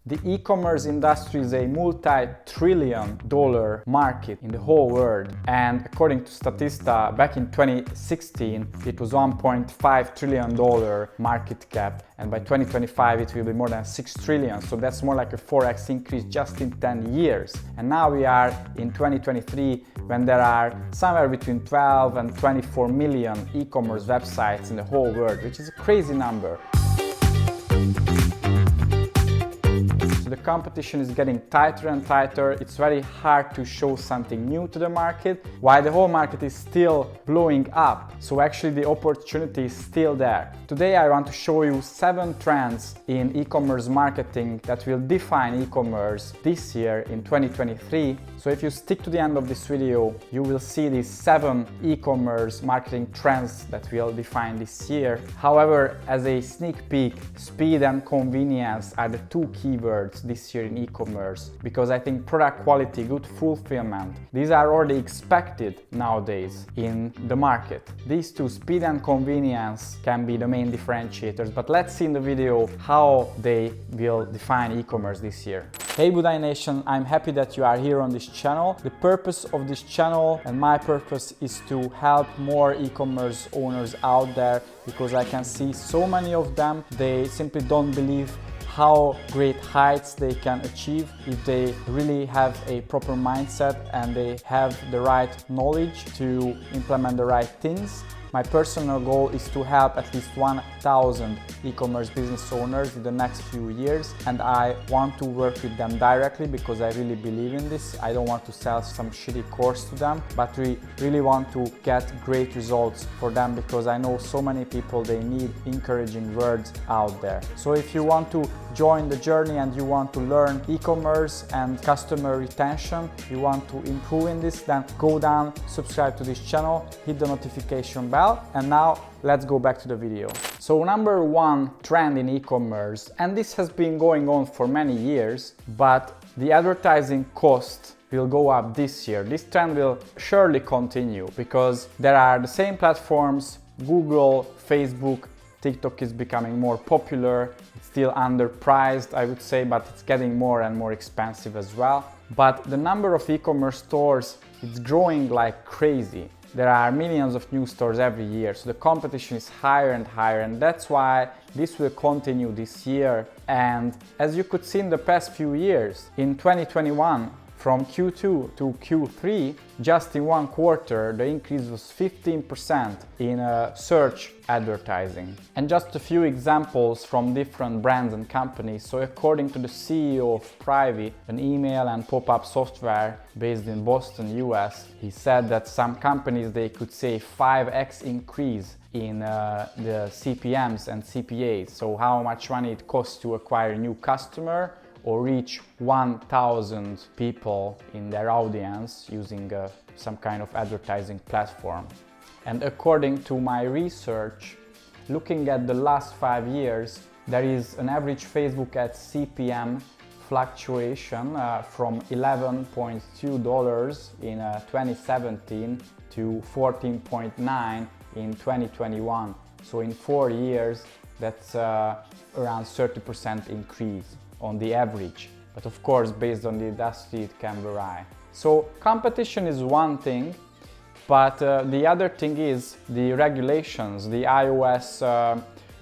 The e-commerce industry is a multi-trillion-dollar market in the whole world, and according to Statista, back in 2016 it was $1.5 trillion market cap, and by 2025 it will be more than 6 trillion, so that's more like a 4x increase just in 10 years. And now we are in 2023 when there are somewhere between 12 and 24 million e-commerce websites in the whole world, which is a crazy number. So the competition is getting tighter and tighter. It's very hard to show something new to the market, while the whole market is still blowing up. So actually the opportunity is still there. Today I want to show you 7 trends in e-commerce marketing that will define e-commerce this year in 2023. So if you stick to the end of this video, you will see these 7 e-commerce marketing trends that will define this year. However, as a sneak peek, speed and convenience are the 2 keywords this year in e-commerce, because I think product quality, good fulfillment, these are already expected nowadays in the market. These 2, speed and convenience, can be the main differentiators, but let's see in the video how they will define e-commerce this year. Hey Budai Nation, I'm happy that you are here on this channel. The purpose of this channel and my purpose is to help more e-commerce owners out there, because I can see so many of them, they simply don't believe how great heights they can achieve if they really have a proper mindset and they have the right knowledge to implement the right things. My personal goal is to help at least 1,000 e-commerce business owners in the next few years, and I want to work with them directly because I really believe in this. I don't want to sell some shitty course to them, but we really want to get great results for them, because I know so many people, they need encouraging words out there. So if you want to join the journey and you want to learn e-commerce and customer retention, you want to improve in this, then go down, subscribe to this channel, hit the notification bell. And now let's go back to the video. So number 1 trend in e-commerce, and this has been going on for many years, but the advertising cost will go up this year. This trend will surely continue because there are the same platforms, Google, Facebook, TikTok is becoming more popular. It's still underpriced, I would say, but it's getting more and more expensive as well. But the number of e-commerce stores, it's growing like crazy. There are millions of new stores every year, so the competition is higher and higher, and that's why this will continue this year. And as you could see in the past few years, in 2021, from Q2 to Q3, just in 1 quarter, the increase was 15% in search advertising. And just a few examples from different brands and companies. So according to the CEO of Privy, an email and pop-up software based in Boston, US, he said that some companies, they could say 5x increase in the CPMs and CPAs. So how much money it costs to acquire a new customer or reach 1,000 people in their audience using some kind of advertising platform. And according to my research, looking at the last 5 years, there is an average Facebook ad CPM fluctuation from $11.2 in 2017 to $14.9 in 2021. So in 4 years, that's around 30% increase on the average, but of course based on the industry it can vary. So competition is one thing, but the other thing is the regulations, the iOS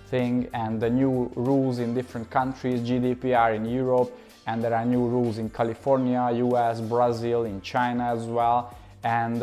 thing and the new rules in different countries, GDPR in Europe, and there are new rules in California, US, Brazil, in China as well. And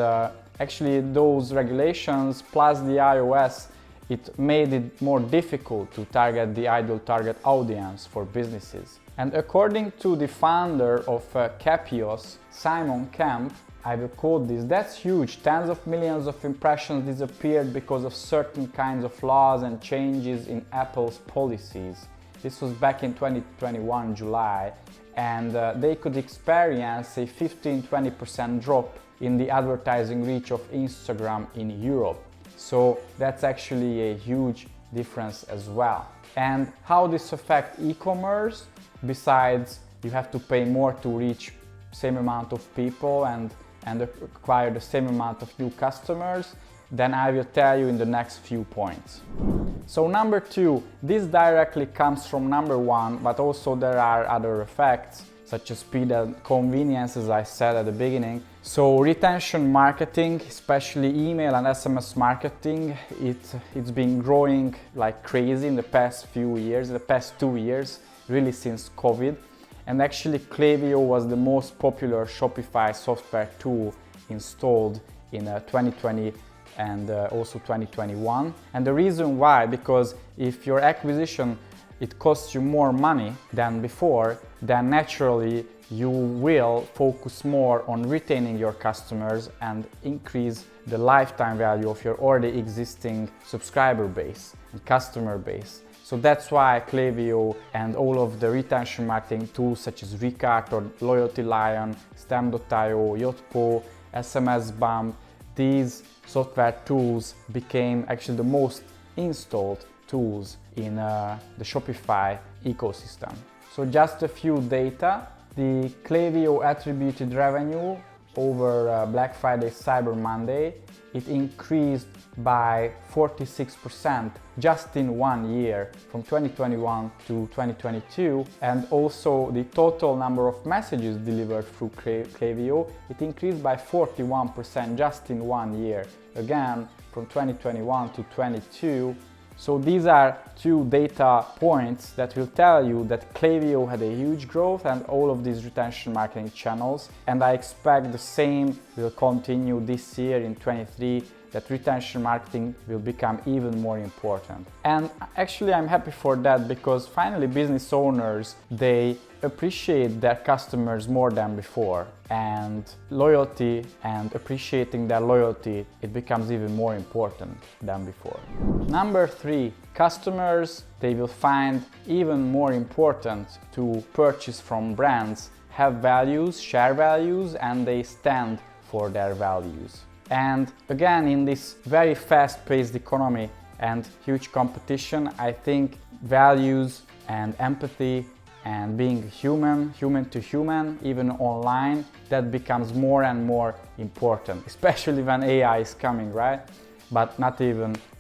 actually those regulations plus the iOS, it made it more difficult to target the ideal target audience for businesses. And according to the founder of Capios, Simon Kemp, I will quote this, "That's huge. Tens of millions of impressions disappeared because of certain kinds of laws and changes in Apple's policies." This was back in 2021, July, and they could experience a 15-20% drop in the advertising reach of Instagram in Europe. So that's actually a huge difference as well. And how this affects e-commerce? Besides, you have to pay more to reach same amount of people and acquire the same amount of new customers, then I will tell you in the next few points. So number two, this directly comes from number one, but also there are other effects such as speed and convenience, as I said at the beginning. So retention marketing, especially email and SMS marketing, it's been growing like crazy in the past few years, the past 2 years, really since COVID. And actually Klaviyo was the most popular Shopify software tool installed in 2020 and also 2021. And the reason why, because if your acquisition it costs you more money than before, then naturally you will focus more on retaining your customers and increase the lifetime value of your already existing subscriber base and customer base. So that's why Klaviyo and all of the retention marketing tools such as Recart or Loyalty Lion, Stamp.io, Yotpo, SMS Bump, these software tools became actually the most installed tools in the Shopify ecosystem. So just a few data. The Klaviyo attributed revenue over Black Friday, Cyber Monday, it increased by 46% just in 1 year, from 2021 to 2022. And also the total number of messages delivered through Klaviyo, it increased by 41% just in 1 year, again from 2021 to 22. So these are two data points that will tell you that Klaviyo had a huge growth and all of these retention marketing channels. And I expect the same will continue this year in 23, that retention marketing will become even more important. And actually I'm happy for that, because finally business owners, they appreciate their customers more than before, and loyalty and appreciating their loyalty, it becomes even more important than before. Number three, customers, they will find even more important to purchase from brands, have values, share values, and they stand for their values. And again, in this very fast-paced economy and huge competition, I think values and empathy and being human to human, even online, that becomes more and more important, especially when AI is coming, right? But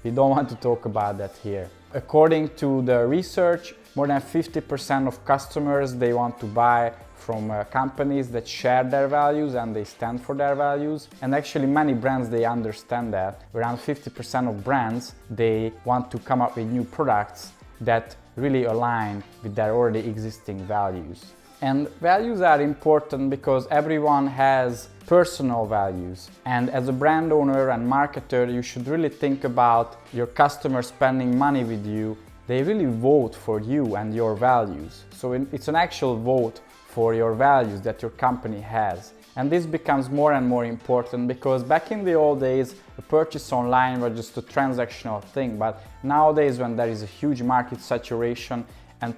we don't want to talk about that here. According to the research, more than 50% of customers, they want to buy from companies that share their values and they stand for their values. And actually many brands, they understand that. Around 50% of brands, they want to come up with new products that really align with their already existing values. And values are important because everyone has personal values. And as a brand owner and marketer, you should really think about your customers spending money with you. They really vote for you and your values. So it's an actual vote for your values that your company has. And this becomes more and more important, because back in the old days, a purchase online was just a transactional thing. But nowadays, when there is a huge market saturation and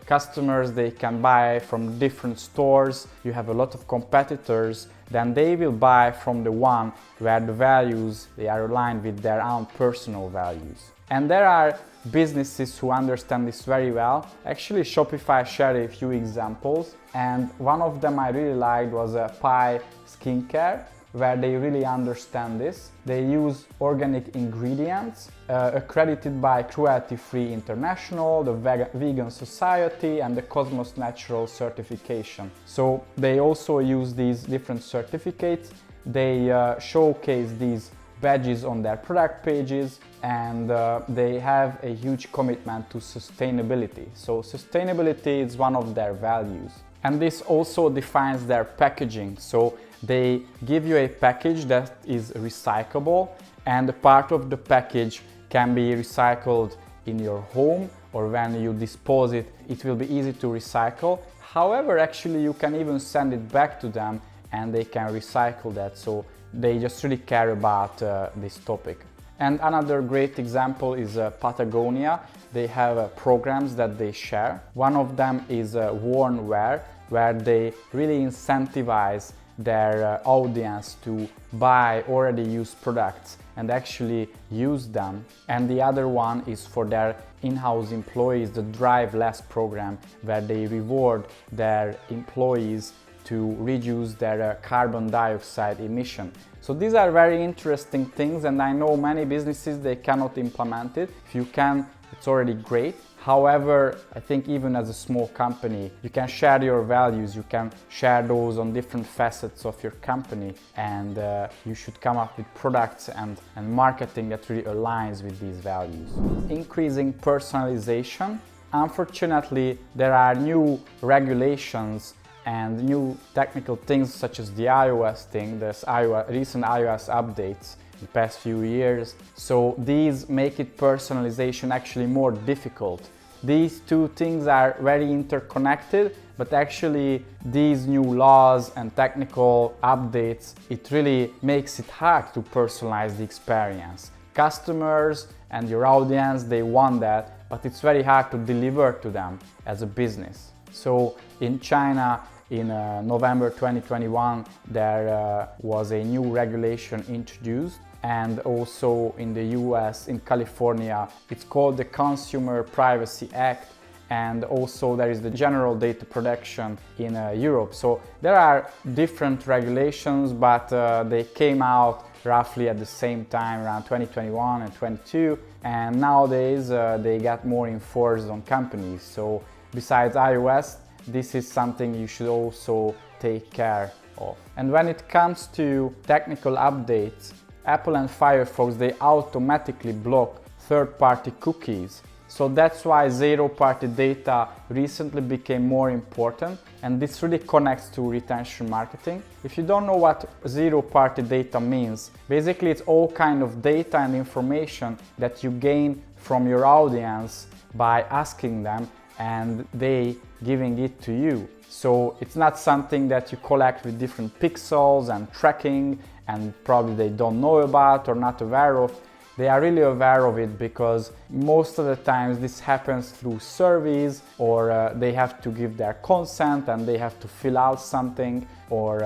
customers, they can buy from different stores, you have a lot of competitors, then they will buy from the one where the values, they are aligned with their own personal values. And there are businesses who understand this very well. Actually, Shopify shared a few examples, and one of them I really liked was Pi Skincare, where they really understand this. They use organic ingredients accredited by Cruelty Free International, the Vegan Society, and the Cosmos Natural certification. So they also use these different certificates. They showcase these badges on their product pages, and they have a huge commitment to sustainability. So sustainability is one of their values. And this also defines their packaging. So they give you a package that is recyclable, and a part of the package can be recycled in your home, or when you dispose it, it will be easy to recycle. However, actually you can even send it back to them and they can recycle that. So they just really care about this topic. And another great example is Patagonia. They have programs that they share. One of them is Worn Wear, where they really incentivize their audience to buy already used products and actually use them. And the other one is for their in-house employees, the Drive Less program, where they reward their employees to reduce their carbon dioxide emission. So these are very interesting things, and I know many businesses, they cannot implement it. If you can, it's already great. However, I think even as a small company, you can share your values, you can share those on different facets of your company, and you should come up with products and marketing that really aligns with these values. Increasing personalization. Unfortunately, there are new regulations and new technical things such as the iOS thing, there's recent iOS updates the past few years. So these make it personalization actually more difficult. These two things are very interconnected, but actually these new laws and technical updates, it really makes it hard to personalize the experience. Customers and your audience, they want that, but it's very hard to deliver to them as a business. So in China, in November 2021, there was a new regulation introduced, and also in the US, in California, it's called the Consumer Privacy Act, and also there is the General Data Protection in Europe. So there are different regulations, but they came out roughly at the same time, around 2021 and 22, and nowadays they get more enforced on companies. So besides iOS, this is something you should also take care of. And when it comes to technical updates, Apple and Firefox, they automatically block third-party cookies. So that's why zero-party data recently became more important, and this really connects to retention marketing. If you don't know what zero-party data means, basically it's all kind of data and information that you gain from your audience by asking them and they giving it to you. So it's not something that you collect with different pixels and tracking and probably they don't know about or not aware of. They are really aware of it because most of the times this happens through surveys, or they have to give their consent and they have to fill out something, or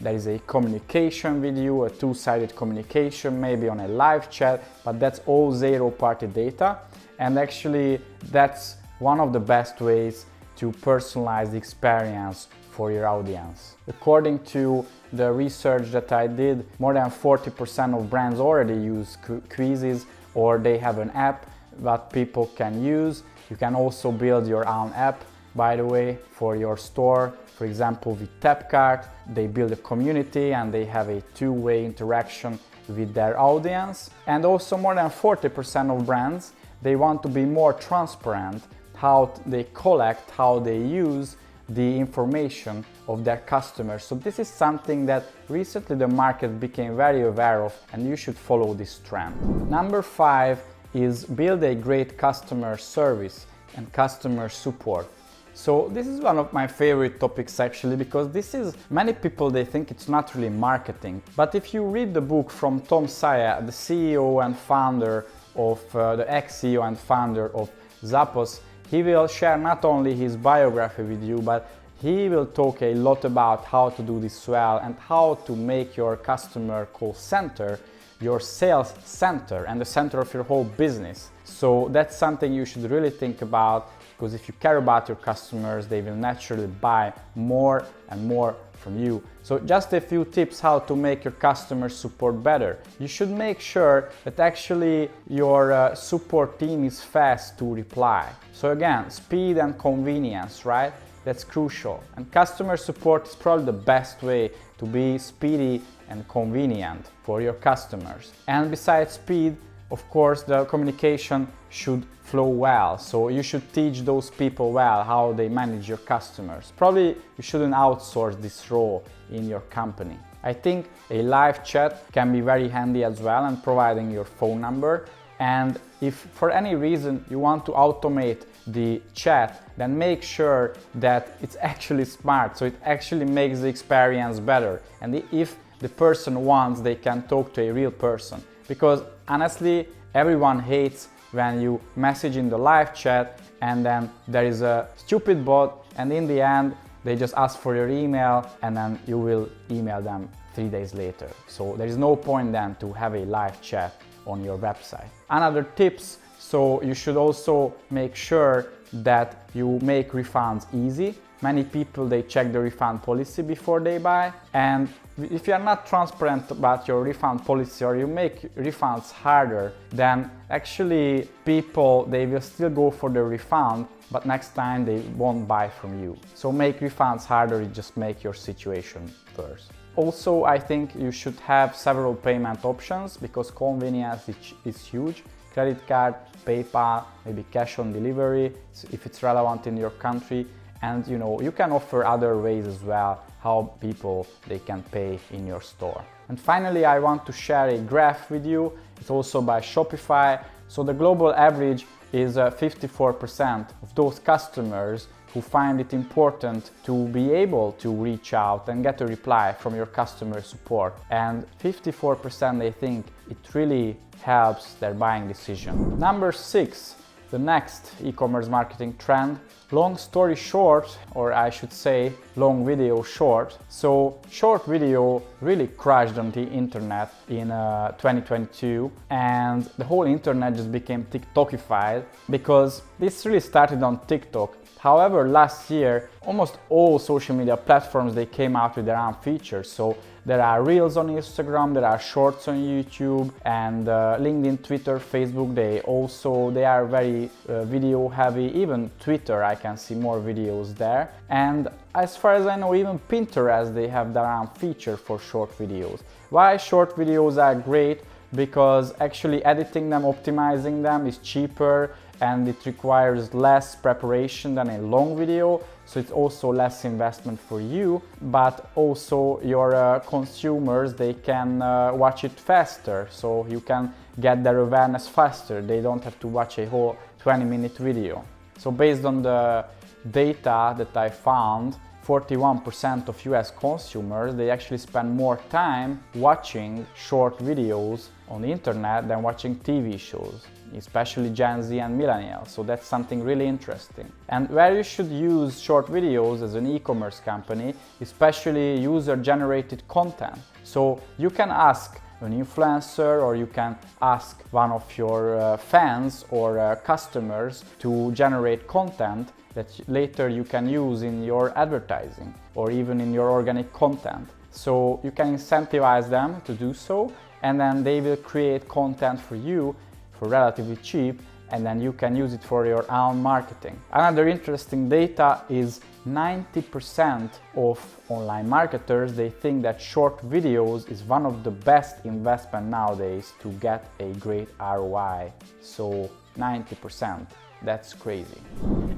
there is a communication with you, a two-sided communication, maybe on a live chat, but that's all zero-party data. And actually that's one of the best ways to personalize the experience for your audience. According to the research that I did, more than 40% of brands already use quizzes, or they have an app that people can use. You can also build your own app, by the way, for your store. For example, with Tapcart, they build a community and they have a two-way interaction with their audience. And also more than 40% of brands, they want to be more transparent how they collect, how they use the information of their customers. So this is something that recently the market became very aware of, and you should follow this trend. Number 5 is build a great customer service and customer support. So this is one of my favorite topics actually, because this is, many people, they think it's not really marketing. But if you read the book from Tom Saya, the CEO and founder of, the ex-CEO and founder of Zappos, he will share not only his biography with you, but he will talk a lot about how to do this well and how to make your customer call center your sales center and the center of your whole business. So that's something you should really think about, because if you care about your customers, they will naturally buy more and more from you. So just a few tips how to make your customer support better. You should make sure that actually your support team is fast to reply. So again, speed and convenience, right? That's crucial. And customer support is probably the best way to be speedy and convenient for your customers. And besides speed, of course, the communication should flow well. So you should teach those people well how they manage your customers. Probably you shouldn't outsource this role in your company. I think a live chat can be very handy as well, and providing your phone number. And if for any reason you want to automate the chat, then make sure that it's actually smart, so it actually makes the experience better. And if the person wants, they can talk to a real person. Because honestly, everyone hates when you message in the live chat and then there is a stupid bot, and in the end they just ask for your email and then you will email them 3 days later. So there is no point then to have a live chat on your website. Another tips, so you should also make sure that you make refunds easy. many people, they check the refund policy before they buy, and if you are not transparent about your refund policy or you make refunds harder, then actually people, they will still go for the refund, but next time they won't buy from you. So make refunds harder, it just make your situation worse. Also, I think you should have several payment options because convenience is huge. Credit card, PayPal, maybe cash on delivery if it's relevant in your country, and you can offer other ways as well how people they can pay in your store. And finally, I want to share a graph with you. It's also by Shopify. So the global average is 54% of those customers who find it important to be able to reach out and get a reply from your customer support. And 54% they think it really helps their buying decision. Number 6, the next e-commerce marketing trend, long story short, or I should say long video short. So short video really crashed on the internet in 2022, and the whole internet just became TikTokified because this really started on TikTok. However, last year, almost all social media platforms, they came out with their own features. So there are Reels on Instagram, there are Shorts on YouTube, and LinkedIn, Twitter, Facebook, they are very video heavy. Even Twitter, I can see more videos there. And as far as I know, even Pinterest, they have their own feature for short videos. Why short videos are great? Because actually editing them, optimizing them is cheaper, and it requires less preparation than a long video, so it's also less investment for you, but also your consumers, they can watch it faster, so you can get their awareness faster. They don't have to watch a whole 20-minute video. So based on the data that I found, 41% of US consumers, they actually spend more time watching short videos on the internet than watching TV shows, especially Gen Z and millennials. So that's something really interesting. And where you should use short videos as an e-commerce company, especially user-generated content. So you can ask an influencer, or you can ask one of your fans or customers to generate content that later you can use in your advertising or even in your organic content. So you can incentivize them to do so, and then they will create content for you for relatively cheap, and then you can use it for your own marketing. Another interesting data is 90% of online marketers, they think that short videos is one of the best investment nowadays to get a great ROI. So 90%. That's crazy.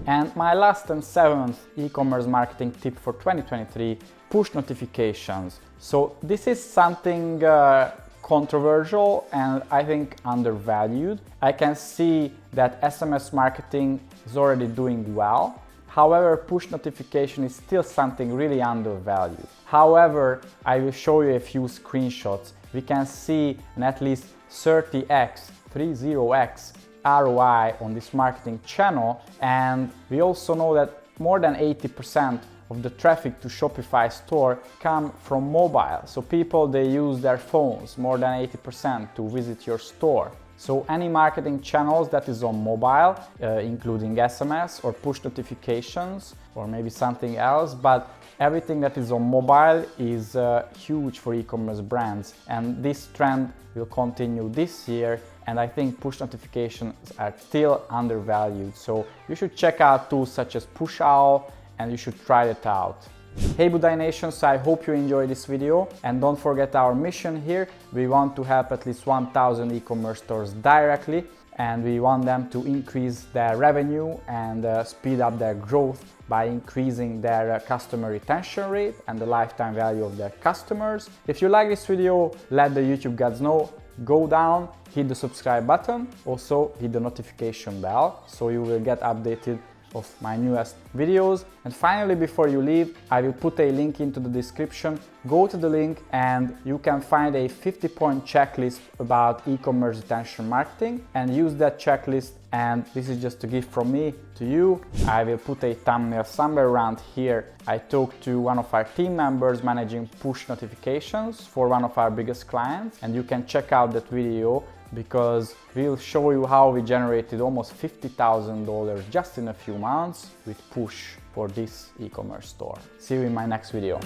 And my last and 7th e-commerce marketing tip for 2023, push notifications. So this is something controversial and I think undervalued. I can see that SMS marketing is already doing well. However, push notification is still something really undervalued. However, I will show you a few screenshots. We can see an at least 30x ROI on this marketing channel, and we also know that more than 80% of the traffic to Shopify store come from mobile. So people, they use their phones, more than 80% to visit your store. So any marketing channels that is on mobile, including SMS or push notifications or maybe something else, but everything that is on mobile is huge for e-commerce brands, and this trend will continue this year, and I think push notifications are still undervalued. So you should check out tools such as PushOwl, and you should try it out. Hey Budai Nation, so I hope you enjoyed this video, and don't forget our mission here. We want to help at least 1,000 e-commerce stores directly, and we want them to increase their revenue and speed up their growth by increasing their customer retention rate and the lifetime value of their customers. If you like this video, let the YouTube gods know. Go down, hit the subscribe button, also hit the notification bell so you will get updated of my newest videos. And finally, before you leave, I will put a link into the description. Go to the link and you can find a 50-point checklist about e-commerce retention marketing, and use that checklist. And this is just a gift from me to you. I will put a thumbnail somewhere around here. I talked to one of our team members managing push notifications for one of our biggest clients, and you can check out that video because we'll show you how we generated almost $50,000 just in a few months with push for this e-commerce store. See you in my next video.